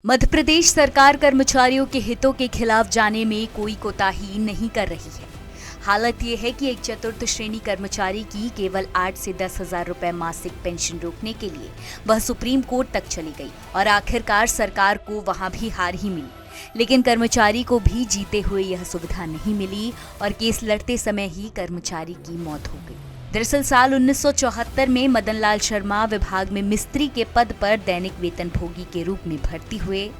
मध्य प्रदेश सरकार कर्मचारियों के हितों के खिलाफ जाने में कोई कोताही नहीं कर रही है। हालत ये है कि एक चतुर्थ श्रेणी कर्मचारी की केवल 8 से 10 हजार रुपए मासिक पेंशन रोकने के लिए वह सुप्रीम कोर्ट तक चली गई और आखिरकार सरकार को वहां भी हार ही मिली। लेकिन कर्मचारी को भी जीते हुए यह सुविधा नहीं मिली और केस लड़ते समय ही कर्मचारी की मौत हो गई। दरअसल साल 1974 में मदन लाल शर्मा विभाग में मिस्त्री के पद पर दैनिक वेतनभोगी के रूप में भर्ती हुए।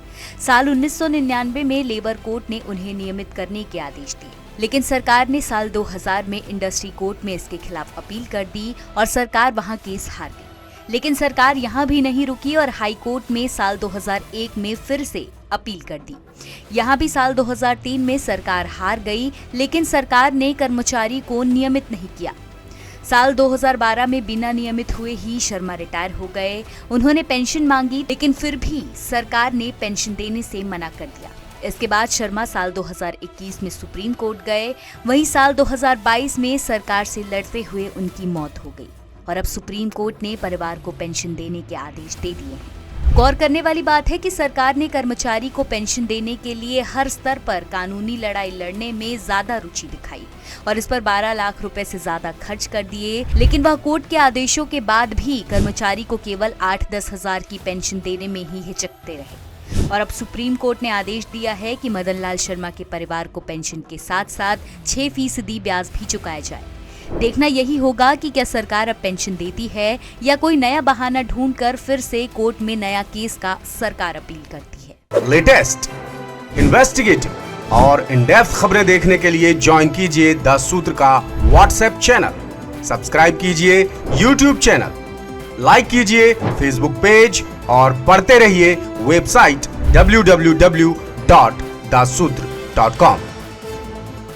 साल 1999 में लेबर कोर्ट ने उन्हें नियमित करने के आदेश दिए, लेकिन सरकार ने साल 2000 में इंडस्ट्री कोर्ट में इसके खिलाफ अपील कर दी और सरकार वहां केस हार गई। लेकिन सरकार यहां भी नहीं रुकी और हाई कोर्ट में साल 2001 में फिर से अपील कर दी। यहां भी साल 2003 में सरकार हार गई, लेकिन सरकार ने कर्मचारी को नियमित नहीं किया। साल 2012 में बिना नियमित हुए ही शर्मा रिटायर हो गए। उन्होंने पेंशन मांगी, लेकिन फिर भी सरकार ने पेंशन देने से मना कर दिया। इसके बाद शर्मा साल 2021 में सुप्रीम कोर्ट गए। वहीं साल 2022 में सरकार से लड़ते हुए उनकी मौत हो गई और अब सुप्रीम कोर्ट ने परिवार को पेंशन देने के आदेश दे दिए हैं। गौर करने वाली बात है कि सरकार ने कर्मचारी को पेंशन देने के लिए हर स्तर पर कानूनी लड़ाई लड़ने में ज्यादा रुचि दिखाई और इस पर 12 लाख रुपए से ज्यादा खर्च कर दिए। लेकिन वह कोर्ट के आदेशों के बाद भी कर्मचारी को केवल 8-10 हजार की पेंशन देने में ही हिचकते रहे और अब सुप्रीम कोर्ट ने आदेश दिया है कि मदन लाल शर्मा के परिवार को पेंशन के साथ साथ 6% ब्याज भी चुकाया जाए। देखना यही होगा कि क्या सरकार अब पेंशन देती है या कोई नया बहाना ढूंढकर फिर से कोर्ट में नया केस का सरकार अपील करती है। लेटेस्ट, इन्वेस्टिगेटिव और इन डेप्थ खबरें देखने के लिए ज्वाइन कीजिए द सूत्र का व्हाट्सएप चैनल, सब्सक्राइब कीजिए यूट्यूब चैनल, लाइक कीजिए फेसबुक पेज और पढ़ते रहिए वेबसाइट www.daसूत्र.com।